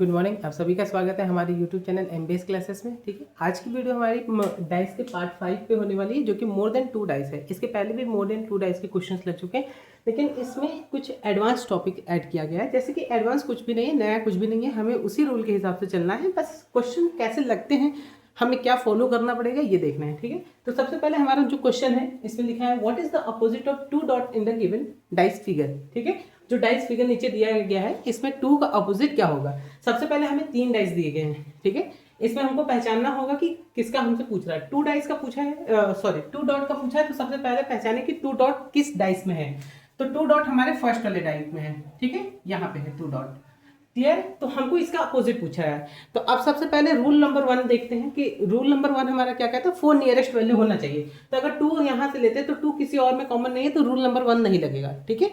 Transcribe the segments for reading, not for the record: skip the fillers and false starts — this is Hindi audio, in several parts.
Good morning. आप सभी का स्वागत है हमारे यूट्यूब चैनल एमबीएस क्लासेस में। ठीक है, आज की वीडियो हमारी डाइस के पार्ट 5 पे होने वाली है, जो कि मोर देन 2 डाइस है। इसके पहले भी मोर देन 2 डाइस के क्वेश्चंस लग चुके हैं, लेकिन इसमें कुछ एडवांस टॉपिक ऐड किया गया है। जैसे कि एडवांस कुछ भी नहीं है, नया कुछ भी नहीं है, हमें उसी रूल के हिसाब से चलना है। बस क्वेश्चन कैसे लगते हैं, हमें क्या फॉलो करना पड़ेगा, ये देखना है। ठीक है, तो सबसे पहले हमारा जो क्वेश्चन है इसमें लिखा है what is the opposite of 2 dot in the given dice figure. ठीक है, जो डाइस फिगर नीचे दिया गया है इसमें 2 का अपोजिट क्या होगा। सबसे पहले हमें 3 डाइस दिए गए हैं। ठीक है, इसमें हमको पहचानना होगा कि किसका हमसे पूछ रहा है। 2 डाइस का पूछा है, 2 डॉट का पूछा है, तो सबसे पहले पहचाने कि 2 डॉट किस डाइस में है। तो 2 डॉट हमारे फर्स्ट वाले डाइस में है। ठीक है, यहाँ पे है 2 डॉट। क्लियर, तो हमको इसका अपोजिट पूछा है। तो अब सबसे पहले रूल नंबर 1 देखते हैं कि रूल नंबर 1 हमारा क्या कहता है, 4 नियरेस्ट वैल्यू होना चाहिए। तो अगर 2 यहाँ से लेते हैं तो 2 किसी और में कॉमन नहीं है, तो रूल नंबर 1 नहीं लगेगा। ठीक है,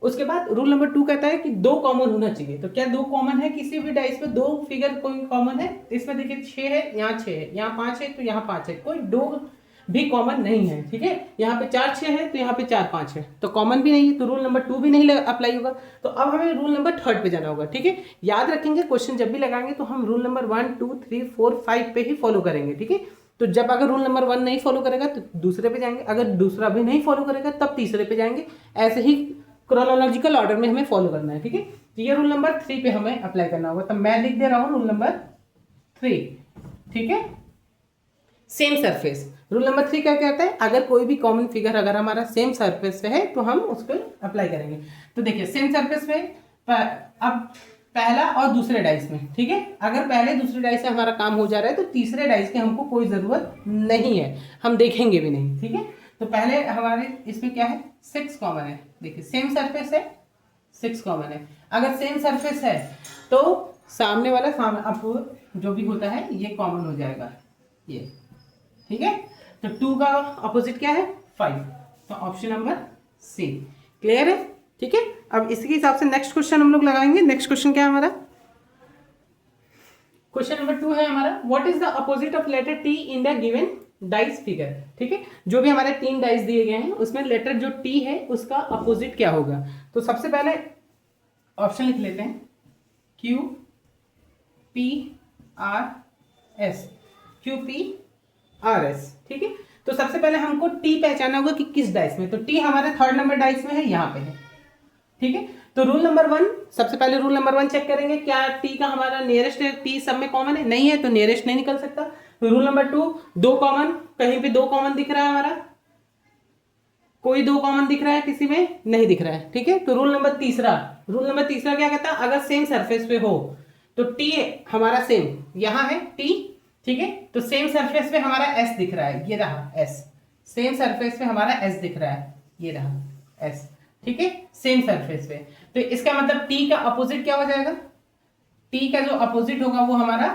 उसके बाद रूल नंबर 2 कहता है कि 2 कॉमन होना चाहिए। तो क्या 2 कॉमन है किसी भी डाइस में? 2 फिगर कोई कॉमन है? इसमें देखिए 6 है, यहाँ 6 है, यहाँ 5 है, तो यहाँ 5 है, कोई 2 भी कॉमन नहीं है। ठीक है, यहाँ पे 4 6 है, तो यहाँ पे 4 5 है, तो कॉमन भी नहीं है, तो रूल नंबर 2 भी नहीं अप्लाई होगा। तो अब हमें रूल नंबर 3 पे जाना होगा। ठीक है, याद रखेंगे क्वेश्चन जब भी लगाएंगे तो हम रूल नंबर 1 2 3 4 5 पे ही फॉलो करेंगे। ठीक है, तो जब अगर रूल नंबर 1 नहीं फॉलो करेगा तो दूसरे पे जाएंगे, अगर दूसरा भी नहीं फॉलो करेगा तब तीसरे पे जाएंगे। ऐसे ही क्रोनोलॉजिकल ऑर्डर में हमें फॉलो करना है। ठीक है, तो ये रूल नंबर 3 पे हमें अप्लाई करना होगा। तो मैं लिख दे रहा हूँ रूल नंबर 3। ठीक है, सेम सरफेस। रूल नंबर 3 क्या कहता है, अगर कोई भी कॉमन फिगर अगर हमारा सेम सरफेस पे है तो हम उस पर अप्लाई करेंगे। तो देखिए सेम सरफेस पे अब पहला और दूसरे डाइस में। ठीक है, अगर पहले दूसरे डाइस से हमारा काम हो जा रहा है तो तीसरे डाइस की हमको कोई जरूरत नहीं है, हम देखेंगे भी नहीं। ठीक है, तो पहले हमारे इसमें क्या है, 6 कॉमन है। देखिए सेम सरफेस है, 6 कॉमन है। अगर सेम सरफेस है तो सामने वाला अब जो भी होता है ये कॉमन हो जाएगा, ये। ठीक है, तो 2 का अपोजिट क्या है, 5। तो ऑप्शन नंबर सी। क्लियर है? ठीक है, अब इसके हिसाब से नेक्स्ट क्वेश्चन हम लोग लगाएंगे। नेक्स्ट क्वेश्चन क्या है हमारा, क्वेश्चन नंबर 2 है हमारा what is the opposite of letter T in the given dice figure. ठीक है, जो भी हमारे 3 डाइस दिए गए हैं उसमें लेटर जो टी है उसका अपोजिट क्या होगा। तो सबसे पहले ऑप्शन लिख लेते हैं, Q P R S, Q P R S. ठीक है, तो सबसे पहले हमको टी पहचाना होगा कि किस डाइस में। तो टी हमारे 3rd नंबर डाइस में है, यहाँ पे है। ठीक है, तो रूल नंबर 1, सबसे पहले रूल नंबर 1 चेक करेंगे क्या टी का हमारा नियरेस्ट है, टी सब में कॉमन है, नहीं है तो नियरेस्ट नहीं निकल सकता। तो रूल नंबर 2, 2 कॉमन, कहीं पे 2 कॉमन दिख रहा है हमारा, कोई 2 कॉमन दिख रहा है किसी में, नहीं दिख रहा है। ठीक है, तो रूल नंबर तीसरा क्या कहता है, अगर सेम सरफेस पे हो तो टी हमारा सेम यहाँ है टी। ठीक है, तो सेम सरफेस पे हमारा एस दिख रहा है, ये रहा एस। सेम सरफेस पे हमारा एस दिख रहा है, ये रहा एस। ठीक है, सेम सरफेस पे, तो इसका मतलब टी का अपोजिट क्या हो जाएगा, टी का जो अपोजिट होगा वो हमारा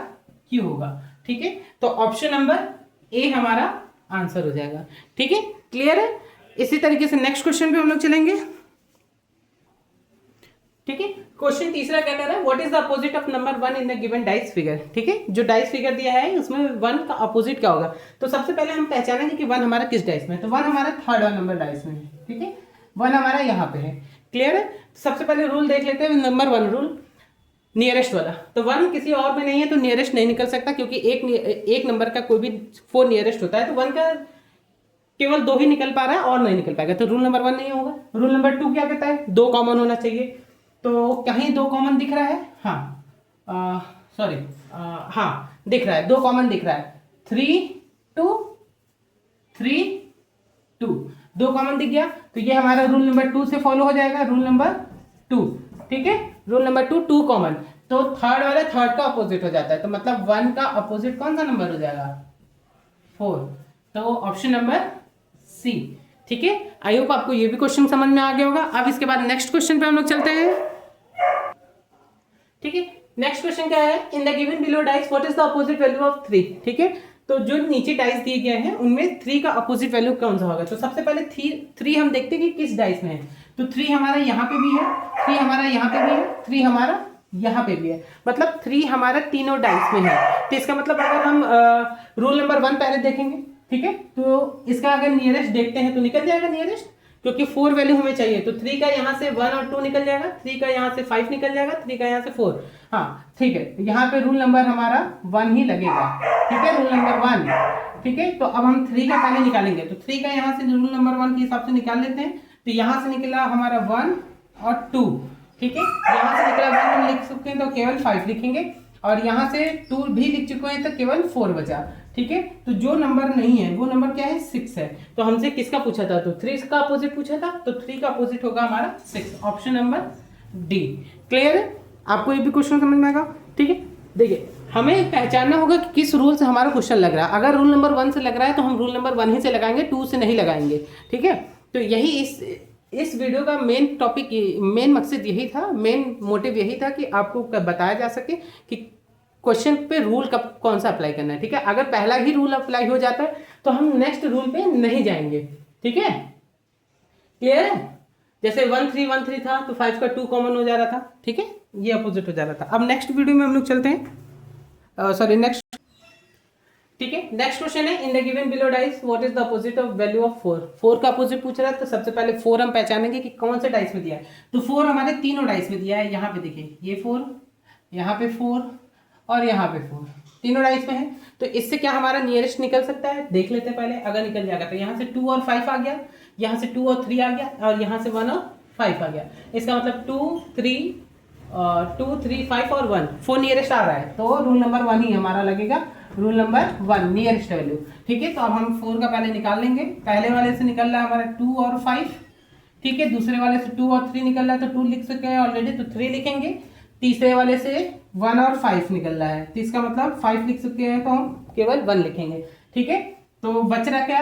क्यू होगा। ठीक है, तो ऑप्शन नंबर ए हमारा आंसर हो जाएगा। ठीक है, क्लियर है? इसी तरीके से नेक्स्ट क्वेश्चन पे हम लोग चलेंगे। ठीक है, क्वेश्चन तीसरा क्या कर रहा है, what is the opposite of number 1 in the given dice figure. ठीक है, जो डाइस फिगर दिया है उसमें 1 का अपोजिट क्या होगा। तो सबसे पहले हम पहचानेंगे कि 1 हमारा किस डाइस में है। तो 1 हमारा 3rd नंबर डाइस में है। ठीक है, 1 हमारा यहाँ पे है। क्लियर है? सबसे पहले रूल देख लेते हैं, नंबर 1 रूल, नियरेस्ट वाला। तो 1 किसी और में नहीं है तो नियरेस्ट नहीं निकल सकता, क्योंकि एक नंबर का कोई भी 4 नियरेस्ट होता है, तो 1 का केवल 2 ही निकल पा रहा है और नहीं निकल पाएगा, तो रूल नंबर 1 नहीं होगा। रूल नंबर 2 क्या कहता है, 2 कॉमन होना चाहिए। तो कहीं 2 कॉमन दिख रहा है, हाँ सॉरी, हाँ दिख रहा है, 2 कॉमन दिख रहा है, 3 2 3 2, 2 कॉमन दिख गया, तो ये हमारा रूल नंबर 2 से फॉलो हो जाएगा, रूल नंबर 2। ठीक है, रूल नंबर 2 कॉमन, तो 3rd वाला 3rd का अपोजिट हो जाता है, तो मतलब 1 का अपोजिट कौन सा नंबर हो जाएगा, 4। तो ऑप्शन नंबर सी। ठीक है, आई होप आपको ये भी क्वेश्चन समझ में आ गया होगा। अब इसके बाद नेक्स्ट क्वेश्चन पे हम लोग चलते हैं। ठीक है, नेक्स्ट क्वेश्चन क्या है, इन the given below dice what is the opposite value of 3। ठीक है, तो जो नीचे डाइस दिए गए हैं उनमें 3 का अपोजिट वैल्यू कौन सा होगा। तो सबसे पहले 3 हम देखते हैं कि किस डाइस में है। तो 3 हमारा यहाँ पे भी है, 3 हमारा यहाँ पे भी है, 3 हमारा यहाँ पे भी है, मतलब 3 हमारा तीनों डाइस में है। तो इसका मतलब अगर हम रूल नंबर 1 पहले देखेंगे, ठीक है, तो इसका अगर नियरेस्ट देखते हैं तो निकल जाएगा नियरेस्ट। क्योंकि 4 वैल्यू हमें चाहिए, तो 3 का यहाँ से 1 और 2 निकल जाएगा, 3 का यहाँ से 5 निकल जाएगा, 3 का यहाँ से 4। हाँ ठीक है, तो यहाँ पे रूल नंबर हमारा 1 ही लगेगा। ठीक है, रूल नंबर 1। ठीक है, तो अब हम 3 का पहले निकालेंगे, तो 3 का यहाँ से रूल नंबर 1 के हिसाब से निकाल लेते हैं। तो यहाँ से निकला हमारा 1 और 2। ठीक है, यहाँ से निकला 1 हम लिख सकते हैं तो केवल 5 लिखेंगे, और यहाँ से 2 भी लिख चुके हैं तो केवल 4 बचा। ठीक है, तो जो नंबर नहीं है वो नंबर क्या है, 6 है। तो हमसे किसका पूछा था, तो 3 का अपोजिट पूछा था, तो 3 का अपोजिट होगा हमारा 6, ऑप्शन नंबर डी। क्लियर है, आपको ये भी क्वेश्चन समझ में आएगा। ठीक है, देखिए हमें पहचानना होगा कि किस रूल से हमारा क्वेश्चन लग रहा है। अगर रूल नंबर 1 से लग रहा है तो हम रूल नंबर 1 ही से लगाएंगे, 2 से नहीं लगाएंगे। ठीक है, तो यही इस वीडियो का मेन टॉपिक, मेन मकसद यही था, मेन मोटिव यही था कि आपको बताया जा सके कि क्वेश्चन पे रूल कब कौन सा अप्लाई करना है। ठीक है, अगर पहला ही रूल अप्लाई हो जाता है तो हम नेक्स्ट रूल पे नहीं जाएंगे। ठीक है, क्लियर है, जैसे 1 3 1 3 था तो 5 का 2 कॉमन हो जा रहा था। ठीक है, ये अपोजिट हो जा रहा था। अब नेक्स्ट वीडियो में हम लोग चलते हैं, सॉरी नेक्स्ट। ठीक है, नेक्स्ट क्वेश्चन है, इन the given below dice what is the opposite of value of 4। 4 का अपोजिट पूछ रहा है, तो सबसे पहले 4 हम पहचानेंगे कि कौन से डाइस में दिया है। तो 4 हमारे तीनों डाइस में दिया है। यहाँ पे देखिए, ये 4, यहाँ पे 4 और यहाँ पे 4, तीनों डाइस में है। तो इससे क्या हमारा नियरेस्ट निकल सकता है, देख लेते हैं पहले। अगर निकल जाएगा तो यहाँ से 2 और 5 आ गया, यहाँ से 2 और 3 आ गया, और यहाँ से 1 और 5 आ गया। इसका मतलब 2 3 5 और 1, 4 नियरेस्ट आ रहा है, तो रूल नंबर 1 ही हमारा लगेगा, रूल नंबर 1 नियरेस्ट वैल्यू। ठीक है, तो अब हम 4 का पहले निकाल लेंगे। पहले वाले से निकल रहा है हमारा 2 और 5। ठीक है, दूसरे वाले से 2 और 3 निकल रहा है, तो 2 लिख सकते हैं ऑलरेडी, तो 3 लिखेंगे। तीसरे वाले से 1 और 5 निकल रहा है, तो इसका मतलब 5 लिख सकते हैं, तो हम केवल 1 लिखेंगे। ठीक है, तो बच रहा क्या,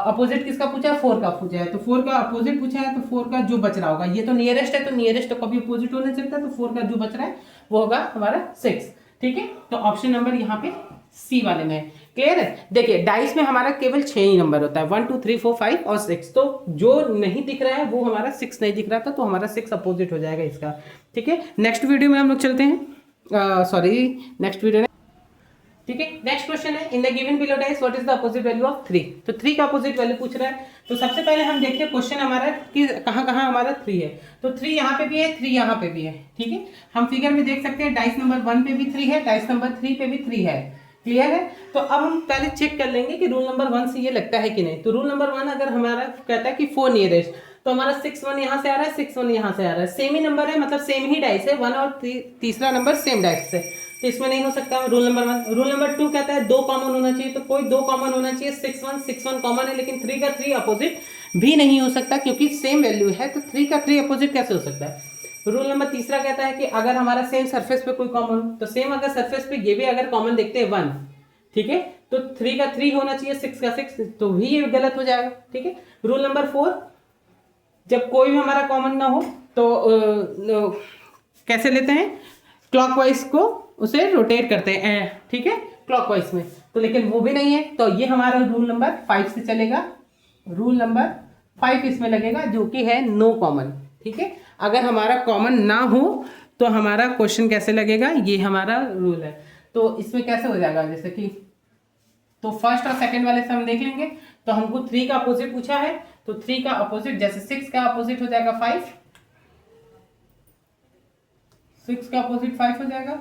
अपोजिट किसका पूछा है, 4 का पूछा है, तो 4 का अपोजिट पूछा है, तो 4 का जो बच रहा होगा, ये तो नियरेस्ट है, तो नियरेस्ट तो कभी अपोजिट होने सकता है, तो 4 का जो बच रहा है वो होगा हमारा 6। ठीक है, तो ऑप्शन नंबर यहाँ पे सी वाले में है। क्लियर है, देखिए डाइस में हमारा केवल 6 ही नंबर होता है, 1 2 3 4 5 और 6। तो जो नहीं दिख रहा है वो हमारा 6 नहीं दिख रहा था, तो हमारा 6 अपोजिट हो जाएगा इसका। ठीक है, नेक्स्ट वीडियो में हम लोग चलते हैं, नेक्स्ट वीडियो। ठीक है, नेक्स्ट क्वेश्चन है, इन the given below dice what is the opposite value of 3। तो 3 का अपोजिट वैल्यू पूछ रहा है। तो सबसे पहले हम देखते हैं क्वेश्चन हमारा कि कहाँ कहाँ हमारा 3 है। तो 3 यहाँ पे भी है, 3 यहाँ पे भी है। ठीक है, हम फिगर में देख सकते हैं डाइस नंबर 1 पे भी 3 है, डाइस नंबर 3 पे भी 3 है। क्लियर है, तो अब हम पहले चेक कर लेंगे कि रूल नंबर 1 से ये लगता है कि नहीं। तो रूल नंबर 1 अगर हमारा कहता है कि 4 नियरेस्ट, तो हमारा 6 1 यहाँ से आ रहा है, 6 1 यहाँ से आ रहा है, सेम ही नंबर है, मतलब सेम ही डाइस है, 1 और तीसरा नंबर सेम डाइस है, तो इसमें नहीं हो सकता रूल नंबर 1। रूल नंबर 2 कहता है 2 कॉमन होना चाहिए, तो कोई 2 कॉमन होना चाहिए, 6 1 कॉमन है, लेकिन 3 का 3 अपोजिट भी नहीं हो सकता, क्योंकि सेम वैल्यू है, तो 3 का 3 अपोजिट कैसे हो सकता है। रूल नंबर तीसरा कहता है कि अगर हमारा सेम सरफेस पे कोई कॉमन, तो सेम अगर सरफेस पे ये भी अगर कॉमन देखते हैं 1, ठीक है, तो 3 का 3 होना चाहिए, 6 का 6, तो भी ये गलत हो जाएगा। ठीक है, रूल नंबर 4, जब कोई भी हमारा कॉमन ना हो तो कैसे लेते हैं, क्लॉकवाइज को उसे रोटेट करते हैं। ठीक है, क्लॉकवाइज में, तो लेकिन वो भी नहीं है, तो ये हमारा रूल नंबर 5 से चलेगा, रूल नंबर 5 इसमें लगेगा, जो कि है नो कॉमन। ठीक है, अगर हमारा कॉमन ना हो तो हमारा क्वेश्चन कैसे लगेगा, ये हमारा रूल है। तो इसमें कैसे हो जाएगा, जैसे कि तो फर्स्ट और सेकंड वाले से हम देख लेंगे। तो हमको 3 का अपोजिट पूछा है, तो 3 का अपोजिट, जैसे 6 का अपोजिट हो जाएगा 5, 6 का अपोजिट 5 हो जाएगा,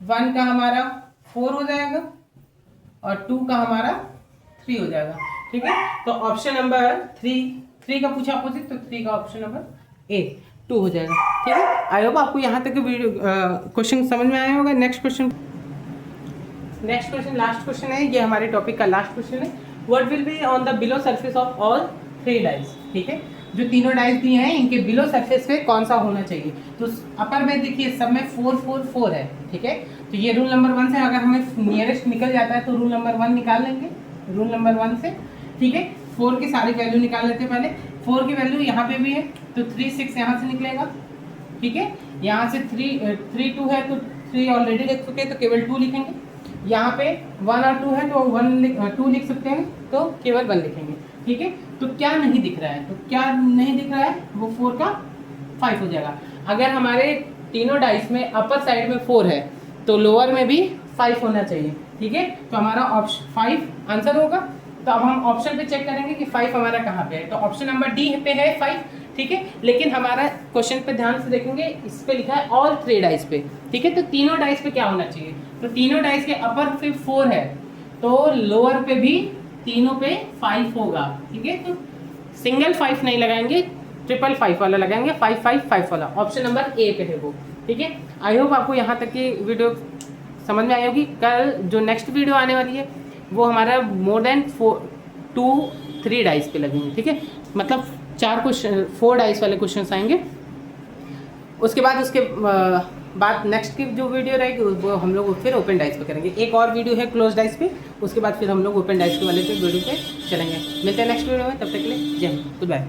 1 का हमारा 4 हो जाएगा, और 2 का हमारा 3 हो जाएगा। ठीक है, तो ऑप्शन नंबर 3 का पूछा अपोजिट, तो 3 का ऑप्शन नंबर ए 2 हो जाएगा। ठीक है, आई होप आपको यहाँ तक वीडियो क्वेश्चन समझ में आया होगा। नेक्स्ट क्वेश्चन लास्ट क्वेश्चन है, ये हमारे टॉपिक का लास्ट क्वेश्चन है। What will be on the below surface of all 3 dice. ठीक है, जो तीनों डाइस दिए हैं इनके बिलो सरफेस पे कौन सा होना चाहिए। तो अपर में देखिए सब में 4 4 4 है। ठीक है, तो ये रूल नंबर 1 से अगर हमें नियरेस्ट निकल जाता है तो रूल नंबर 1 निकाल लेंगे, रूल नंबर 1 से। ठीक है, 4 की सारी वैल्यू निकाल लेते हैं पहले। 4 की वैल्यू यहाँ पे भी है, तो 3 6 यहाँ से निकलेगा। ठीक है, यहाँ से 3 2 है, तो 3 ऑलरेडी लिख चुके हैं, तो केवल 2 लिखेंगे। यहाँ पे 1 और 2 है, तो 2 लिख सकते हैं, तो केवल 1 लिखेंगे। ठीक है, तो क्या नहीं दिख रहा है, तो क्या नहीं दिख रहा है, वो 4 का 5 हो जाएगा। अगर हमारे तीनों डाइस में अपर साइड में 4 है, तो लोअर में भी 5 होना चाहिए। ठीक है, तो हमारा ऑप्शन 5 आंसर होगा। तो अब हम ऑप्शन पे चेक करेंगे कि 5 हमारा कहाँ पे है। तो ऑप्शन नंबर डी पे है 5, ठीक है। लेकिन हमारा क्वेश्चन पे ध्यान से देखेंगे, इस पे लिखा है ऑल 3 डाइस पे, ठीक है। तो तीनों डाइस पे क्या होना चाहिए, तो तीनों डाइस के अपर पे 4 है, तो लोअर पे भी तीनों पे 5 होगा, ठीक है। तो सिंगल 5 नहीं लगाएंगे, ट्रिपल 5 वाला लगाएंगे, 5 5 5 वाला। ऑप्शन नंबर ए पे है वो, ठीक है। आई होप आपको यहाँ तक की वीडियो समझ में आई होगी। कल जो नेक्स्ट वीडियो आने वाली है वो हमारा मोर देन 2-3 डाइस पे लगेंगे, ठीक है। मतलब 4 डाइस वाले क्वेश्चन आएंगे। उसके बाद नेक्स्ट की जो वीडियो रहेगी वो हम लोग फिर ओपन डाइस पे करेंगे। एक और वीडियो है क्लोज डाइस पे, उसके बाद फिर हम लोग ओपन डाइस के वाले पे वीडियो पे चलेंगे। मिलते हैं नेक्स्ट वीडियो में, तब तक के लिए जय हिंद, गुड बाय।